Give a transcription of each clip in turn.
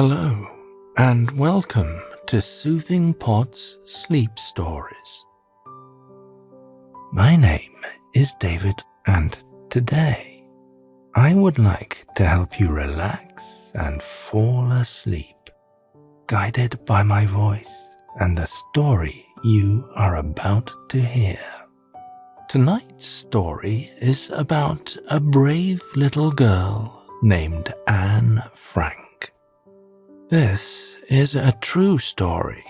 Hello, and welcome to Soothing Pod's Sleep Stories. My name is David, and today I would like to help you relax and fall asleep, guided by my voice and the story you are about to hear. Tonight's story is about a brave little girl named Anne Frank. This is a true story.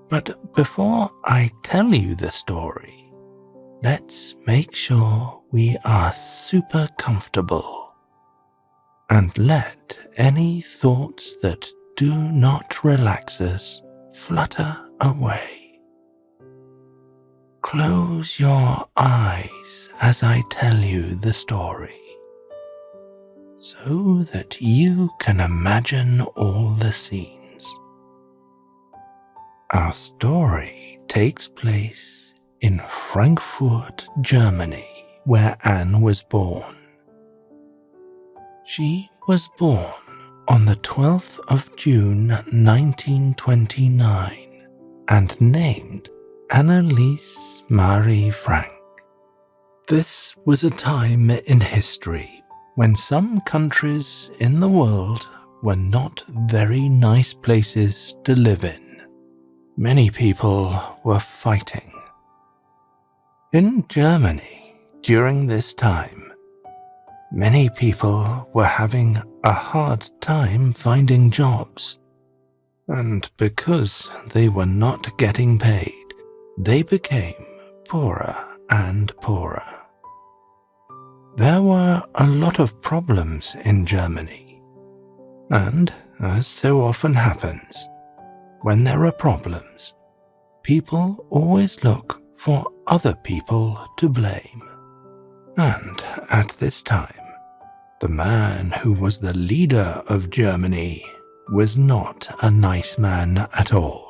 But before I tell you the story, let's make sure we are super comfortable and let any thoughts that do not relax us flutter away. Close your eyes as I tell you the story, so that you can imagine all the scenes. Our story takes place in Frankfurt, Germany, where Anne was born. She was born on the 12th of June 1929 and named Anneliese Marie Frank. This was a time in history when some countries in the world were not very nice places to live in. Many people were fighting. In Germany, during this time, many people were having a hard time finding jobs, and because they were not getting paid, they became poorer and poorer. There were a lot of problems in Germany, and as so often happens, when there are problems, people always look for other people to blame. And at this time, the man who was the leader of Germany was not a nice man at all.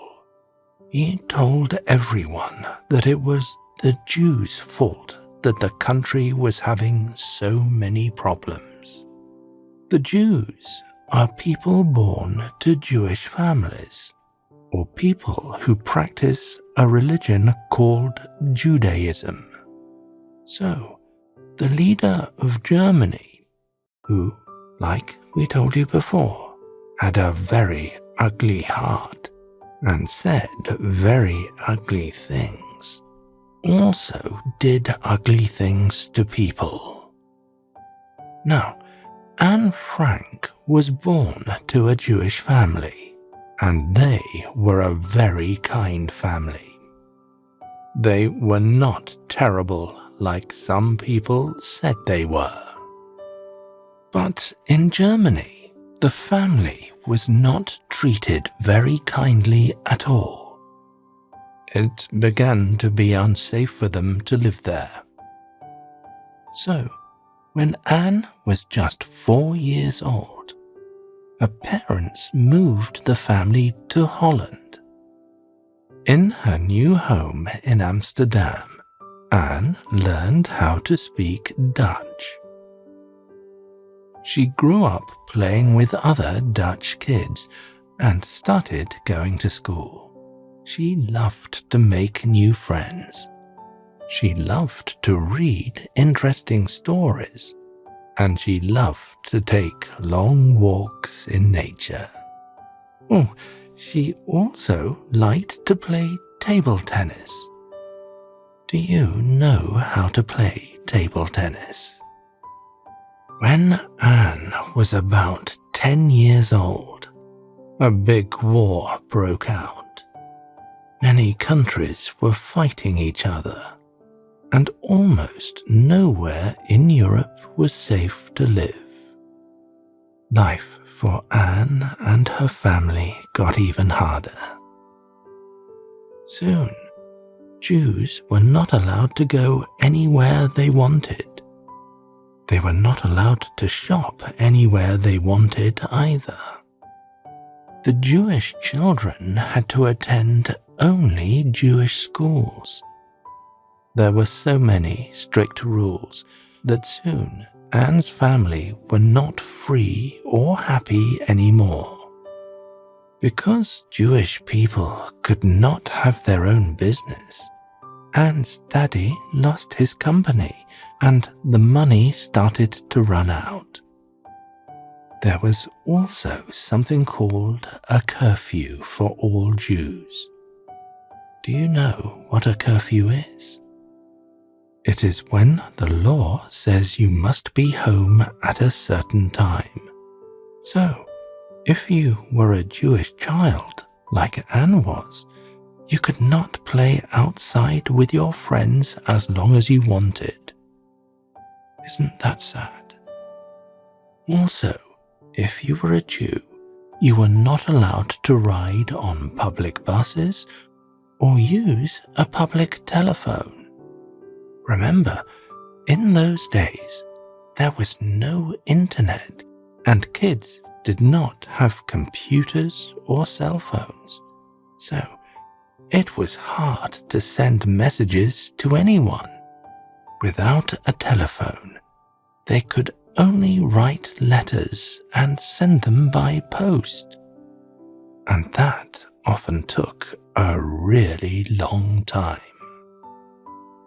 He told everyone that it was the Jews' fault that the country was having so many problems. The Jews are people born to Jewish families, or people who practice a religion called Judaism. So, the leader of Germany, who, like we told you before, had a very ugly heart and said very ugly things, also did ugly things to people. Now, Anne Frank was born to a Jewish family, and they were a very kind family. They were not terrible like some people said they were. But in Germany, the family was not treated very kindly at all. It began to be unsafe for them to live there. So, when Anne was just 4 years old, her parents moved the family to Holland. In her new home in Amsterdam, Anne learned how to speak Dutch. She grew up playing with other Dutch kids and started going to school. She loved to make new friends. She loved to read interesting stories, and she loved to take long walks in nature. Oh, she also liked to play table tennis. Do you know how to play table tennis? When Anne was about 10 years old, a big war broke out. Many countries were fighting each other, and almost nowhere in Europe was safe to live. Life for Anne and her family got even harder. Soon, Jews were not allowed to go anywhere they wanted. They were not allowed to shop anywhere they wanted either. The Jewish children had to attend only Jewish schools. There were so many strict rules that soon Anne's family were not free or happy anymore. Because Jewish people could not have their own business, Anne's daddy lost his company and the money started to run out. There was also something called a curfew for all Jews. Do you know what a curfew is? It is when the law says you must be home at a certain time. So, if you were a Jewish child, like Anne was, you could not play outside with your friends as long as you wanted. Isn't that sad? Also, if you were a Jew, you were not allowed to ride on public buses or use a public telephone. Remember, in those days, there was no internet and kids did not have computers or cell phones. So, it was hard to send messages to anyone. Without a telephone, they could only write letters and send them by post. And that often took a really long time.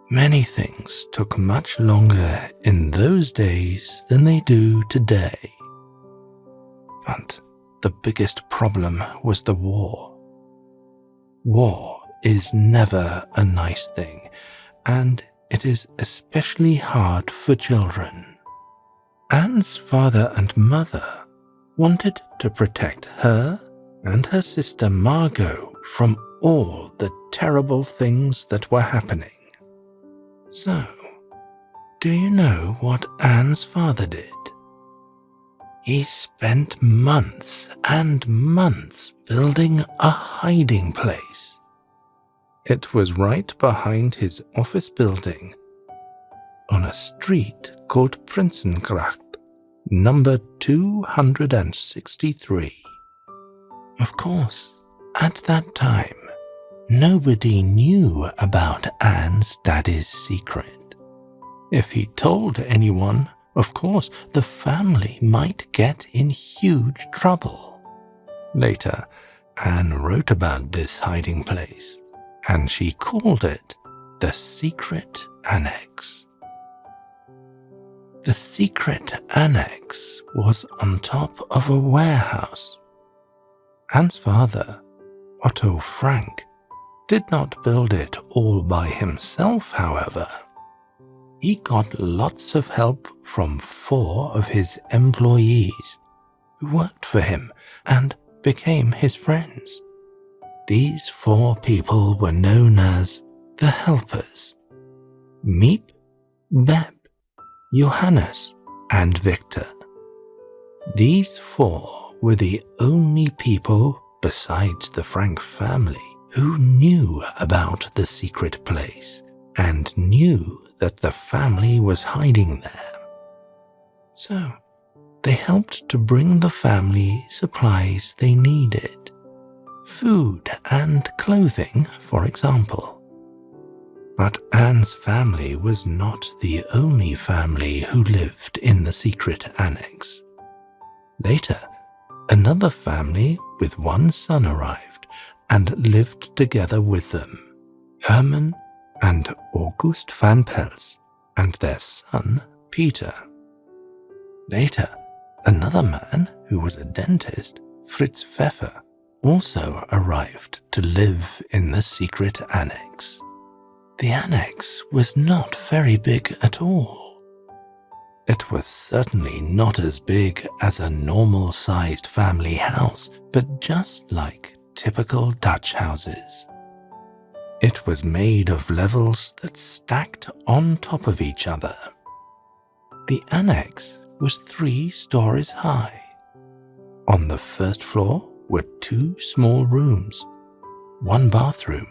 Many things took much longer in those days than they do today. But the biggest problem was the war. War is never a nice thing, and it is especially hard for children. Anne's father and mother wanted to protect her and her sister Margot from all the terrible things that were happening. So, do you know what Anne's father did? He spent months and months building a hiding place. It was right behind his office building, on a street called Prinsengracht, number 263. Of course, at that time, nobody knew about Anne's daddy's secret. If he told anyone, of course, the family might get in huge trouble. Later, Anne wrote about this hiding place, and she called it the Secret Annex. The secret annex was on top of a warehouse. Anne's father, Otto Frank, did not build it all by himself, however. He got lots of help from 4 of his employees who worked for him and became his friends. These 4 people were known as the Helpers: Miep, Beb, Johannes, and Victor. These 4 were the only people besides the Frank family who knew about the secret place and knew that the family was hiding there. So, they helped to bring the family supplies they needed. Food and clothing, for example. But Anne's family was not the only family who lived in the secret annex. Later, another family with 1 son arrived and lived together with them, Herman and August van Pels, and their son Peter. Later, another man who was a dentist, Fritz Pfeffer, also arrived to live in the secret annex. The annex was not very big at all. It was certainly not as big as a normal-sized family house, but just like typical Dutch houses. It was made of levels that stacked on top of each other. The annex was 3 stories high. On the first floor were 2 small rooms, 1 bathroom,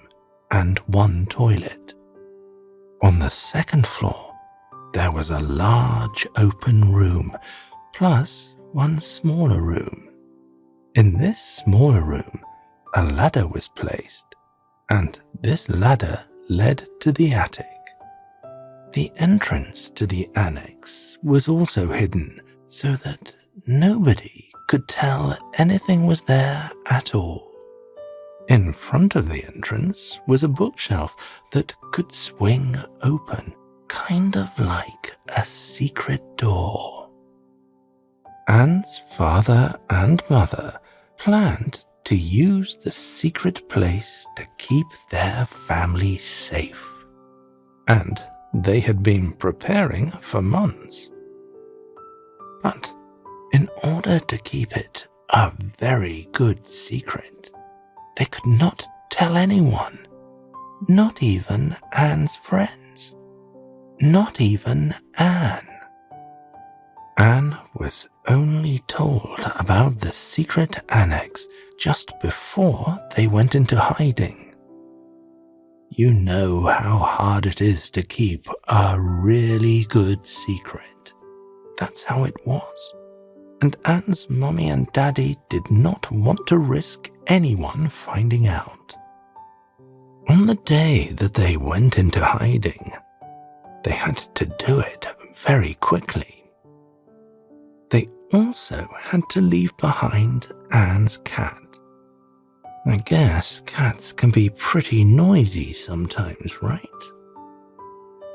and 1 toilet. On the second floor, there was a large open room, plus 1 smaller room. In this smaller room, a ladder was placed, and this ladder led to the attic. The entrance to the annex was also hidden so that nobody could tell anything was there at all. In front of the entrance was a bookshelf that could swing open, kind of like a secret door. Anne's father and mother planned to use the secret place to keep their family safe, and they had been preparing for months. But in order to keep it a very good secret, they could not tell anyone, not even Anne's friends, not even Anne. Anne was only told about the secret annex just before they went into hiding. You know how hard it is to keep a really good secret. That's how it was. And Anne's mommy and daddy did not want to risk anyone finding out. On the day that they went into hiding, they had to do it very quickly. They also had to leave behind Anne's cat. I guess cats can be pretty noisy sometimes, right?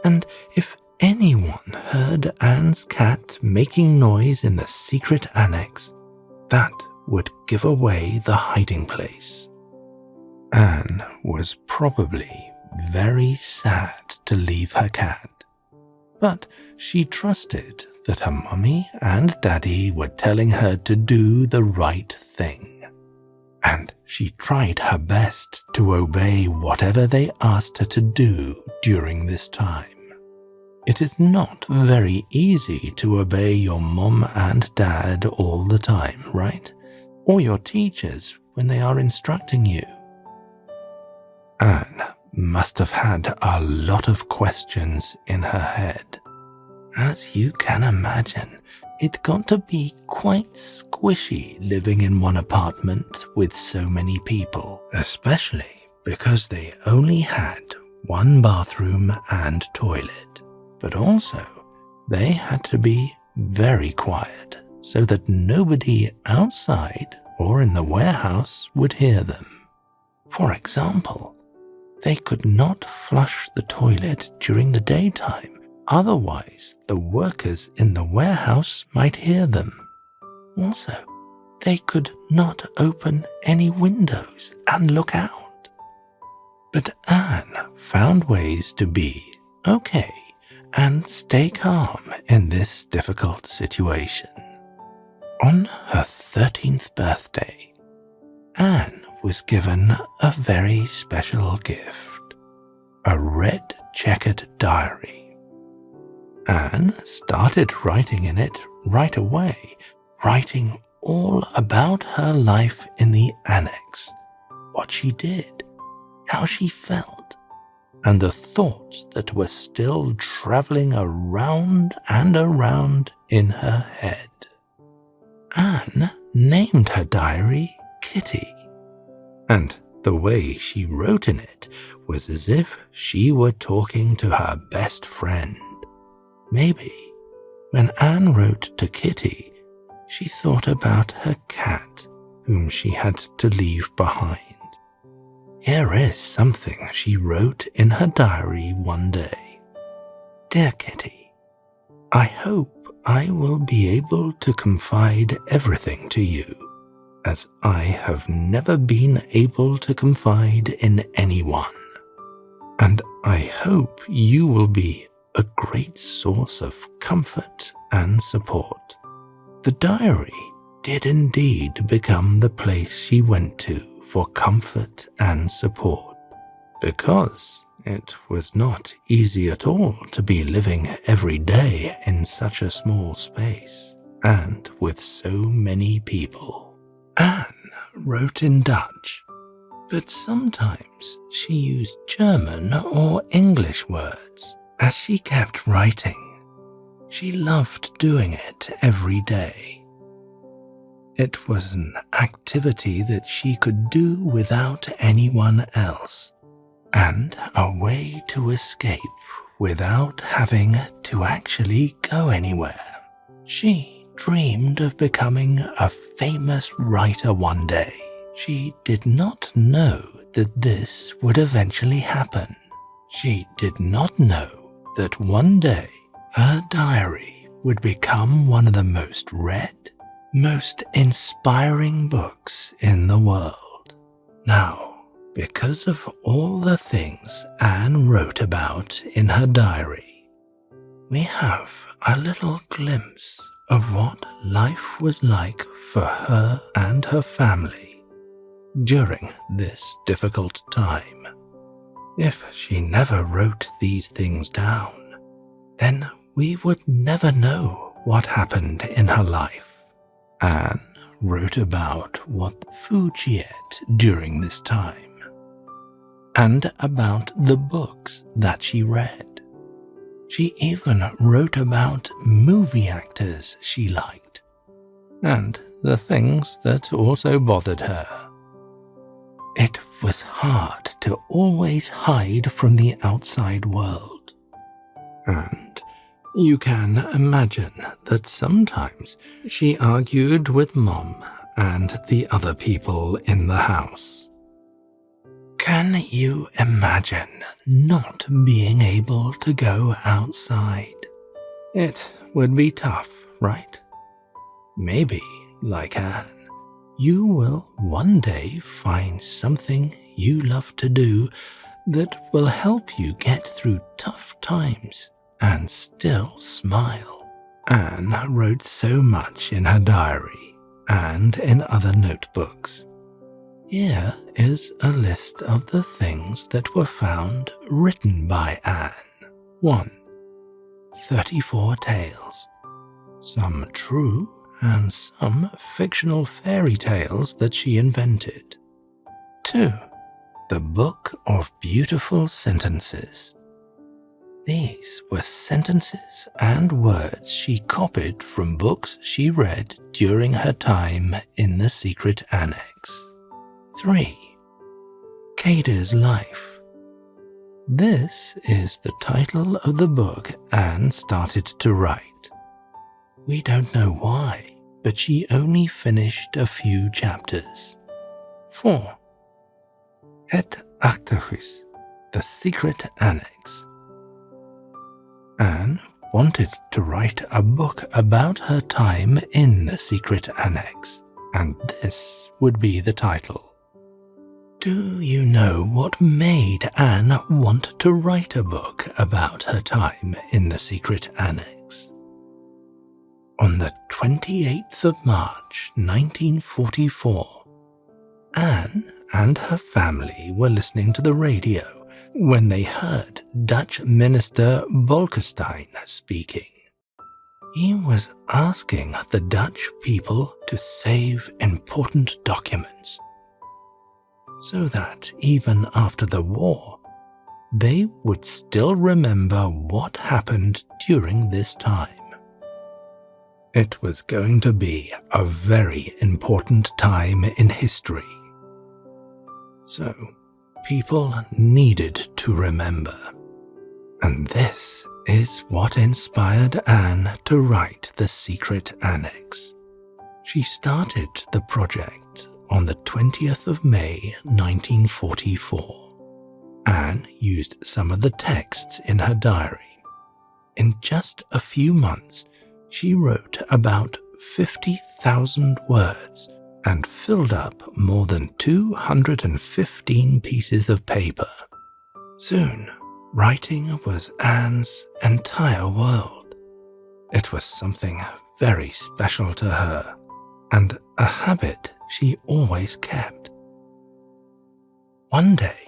And if anyone heard Anne's cat making noise in the secret annex, that would give away the hiding place. Anne was probably very sad to leave her cat, but she trusted that her mummy and daddy were telling her to do the right thing, and she tried her best to obey whatever they asked her to do during this time. It is not very easy to obey your mom and dad all the time, right? Or your teachers when they are instructing you. Anne must have had a lot of questions in her head. As you can imagine, it got to be quite squishy living in one apartment with so many people, especially because they only had one bathroom and toilet. But also, they had to be very quiet so that nobody outside or in the warehouse would hear them. For example, they could not flush the toilet during the daytime, otherwise the workers in the warehouse might hear them. Also, they could not open any windows and look out. But Anne found ways to be okay and stay calm in this difficult situation. On her 13th birthday, Anne was given a very special gift, a red checkered diary. Anne started writing in it right away, writing all about her life in the annex, what she did, how she felt, and the thoughts that were still traveling around and around in her head. Anne named her diary Kitty, and the way she wrote in it was as if she were talking to her best friend. Maybe when Anne wrote to Kitty, she thought about her cat, whom she had to leave behind. Here is something she wrote in her diary one day. Dear Kitty, I hope I will be able to confide everything to you, as I have never been able to confide in anyone. And I hope you will be a great source of comfort and support. The diary did indeed become the place she went to for comfort and support, because it was not easy at all to be living every day in such a small space and with so many people. Anne wrote in Dutch, but sometimes she used German or English words as she kept writing. She loved doing it every day. It was an activity that she could do without anyone else, and a way to escape without having to actually go anywhere. She dreamed of becoming a famous writer one day. She did not know that this would eventually happen. She did not know that one day her diary would become one of the most read, most inspiring books in the world. Now, because of all the things Anne wrote about in her diary, we have a little glimpse of what life was like for her and her family during this difficult time. If she never wrote these things down, then we would never know what happened in her life. Anne wrote about what food she ate during this time, and about the books that she read. She even wrote about movie actors she liked, and the things that also bothered her. It was hard to always hide from the outside world, and you can imagine that sometimes she argued with Mom and the other people in the house. Can you imagine not being able to go outside? It would be tough, right? Maybe, like Anne, you will one day find something you love to do that will help you get through tough times and still smile. Anne wrote so much in her diary and in other notebooks. Here is a list of the things that were found written by Anne. 1. 34 tales. Some true and some fictional fairy tales that she invented. 2. The Book of Beautiful Sentences. These were sentences and words she copied from books she read during her time in the secret annex. 3. Cada's Life. This is the title of the book Anne started to write. We don't know why, but she only finished a few chapters. 4. Het Achterhuis, the secret annex. Anne wanted to write a book about her time in the secret annex, and this would be the title. Do you know what made Anne want to write a book about her time in the secret annex? On the 28th of March 1944, Anne and her family were listening to the radio when they heard Dutch Minister Bolkestein speaking. He was asking the Dutch people to save important documents, so that even after the war, they would still remember what happened during this time. It was going to be a very important time in history. So, people needed to remember. And this is what inspired Anne to write The Secret Annex. She started the project on the 20th of May 1944. Anne used some of the texts in her diary. In just a few months, she wrote about 50,000 words and filled up more than 215 pieces of paper. Soon, writing was Anne's entire world. It was something very special to her, and a habit she always kept. One day,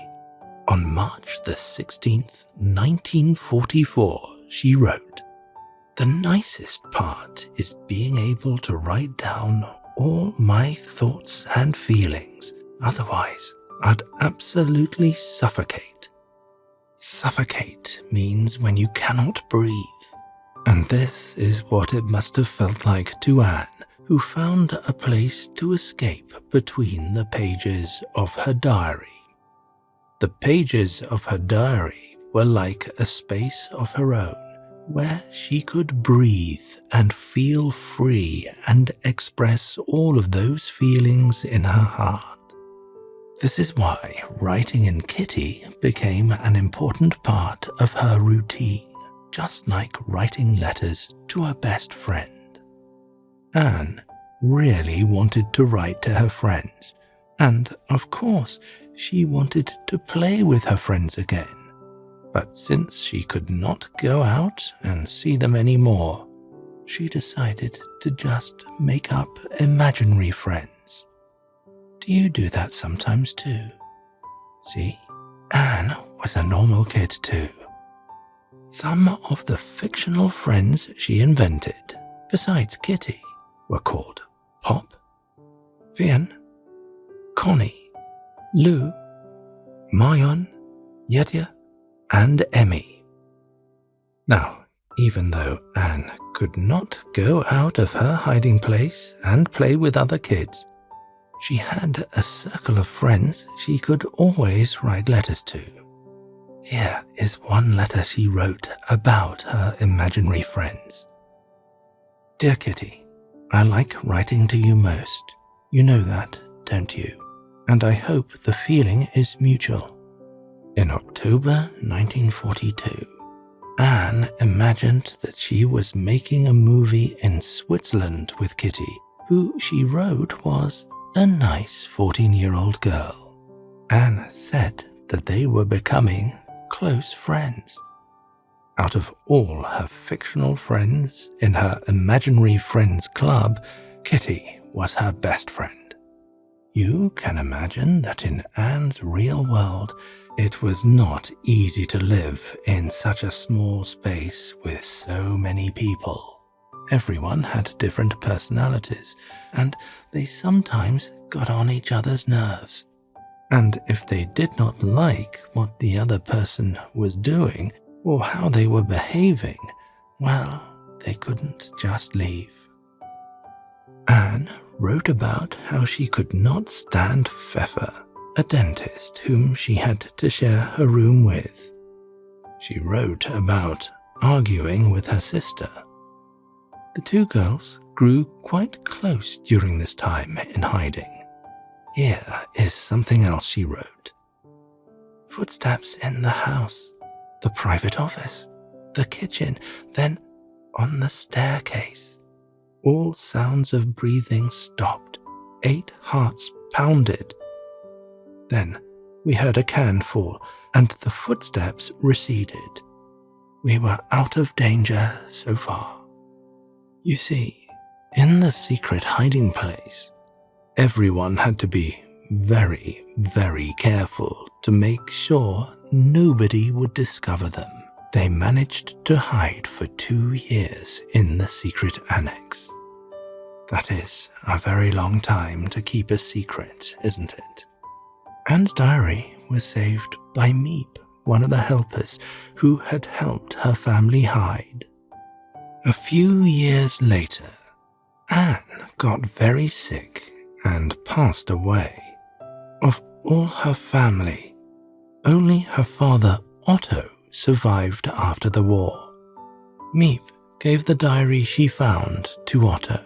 on March the 16th, 1944, she wrote, "The nicest part is being able to write down all my thoughts and feelings, otherwise I'd absolutely suffocate. Suffocate means when you cannot breathe, and this is what it must have felt like to Anne, who found a place to escape between the pages of her diary. The pages of her diary were like a space of her own, where she could breathe and feel free and express all of those feelings in her heart. This is why writing in Kitty became an important part of her routine, just like writing letters to her best friend. Anne really wanted to write to her friends, and of course she wanted to play with her friends again. But since she could not go out and see them anymore, she decided to just make up imaginary friends. Do you do that sometimes too? See, Anne was a normal kid too. Some of the fictional friends she invented, besides Kitty, were called Pop, Vian, Connie, Lou, Mayon, Yedya, and Emmy. Now, even though Anne could not go out of her hiding place and play with other kids, she had a circle of friends she could always write letters to. Here is one letter she wrote about her imaginary friends. Dear Kitty, I like writing to you most. You know that, don't you? And I hope the feeling is mutual. In October 1942, Anne imagined that she was making a movie in Switzerland with Kitty, who she wrote was a nice 14-year-old girl. Anne said that they were becoming close friends. Out of all her fictional friends in her imaginary friends club, Kitty was her best friend. You can imagine that in Anne's real world, it was not easy to live in such a small space with so many people. Everyone had different personalities, and they sometimes got on each other's nerves. And if they did not like what the other person was doing or how they were behaving, well, they couldn't just leave. Anne wrote about how she could not stand Pfeffer, a dentist whom she had to share her room with. She wrote about arguing with her sister. The two girls grew quite close during this time in hiding. Here is something else she wrote. Footsteps in the house, the private office, the kitchen, then on the staircase. All sounds of breathing stopped. 8 hearts pounded. Then we heard a can fall, and the footsteps receded. We were out of danger so far. You see, in the secret hiding place, everyone had to be very, very careful to make sure nobody would discover them. They managed to hide for 2 years in the secret annex. That is a very long time to keep a secret, isn't it? Anne's diary was saved by Meep, one of the helpers who had helped her family hide. A few years later, Anne got very sick and passed away. Of all her family, only her father Otto survived after the war. Meep gave the diary she found to Otto.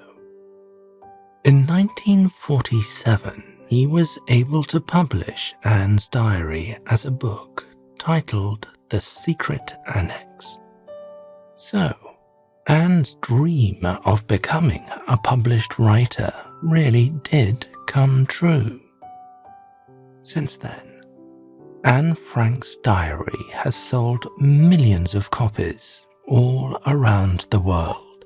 In 1947, he was able to publish Anne's diary as a book titled The Secret Annex. So, Anne's dream of becoming a published writer really did come true. Since then, Anne Frank's diary has sold millions of copies all around the world.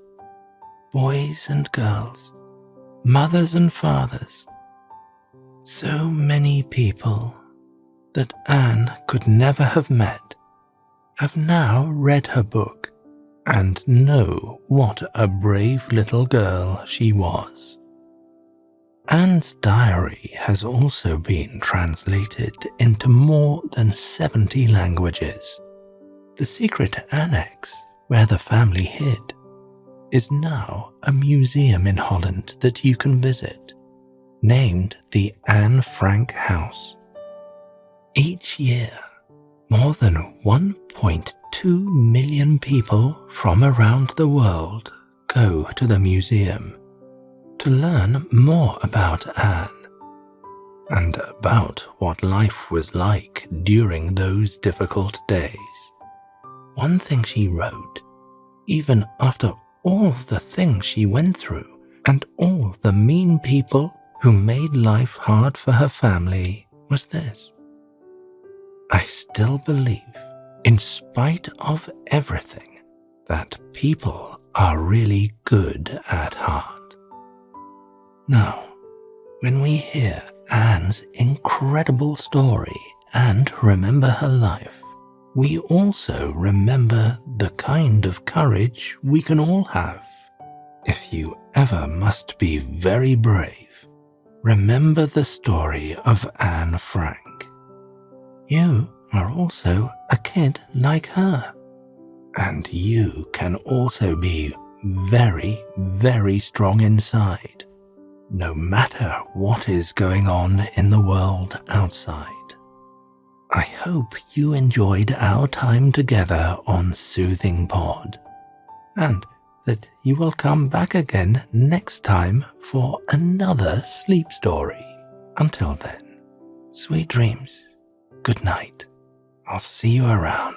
Boys and girls, mothers and fathers, so many people that Anne could never have met have now read her book and know what a brave little girl she was. Anne's diary has also been translated into more than 70 languages. The secret annex, where the family hid, is now a museum in Holland that you can visit, named the Anne Frank House. Each year, more than 2 million people from around the world go to the museum to learn more about Anne and about what life was like during those difficult days. One thing she wrote, even after all the things she went through and all the mean people who made life hard for her family, was this: "I still believe, in spite of everything, that people are really good at heart." Now, when we hear Anne's incredible story and remember her life, we also remember the kind of courage we can all have. If you ever must be very brave, remember the story of Anne Frank. You are also a kid like her, and you can also be very, very strong inside, no matter what is going on in the world outside. I hope you enjoyed our time together on Soothing Pod, and that you will come back again next time for another sleep story. Until then, sweet dreams, good night. I'll see you around.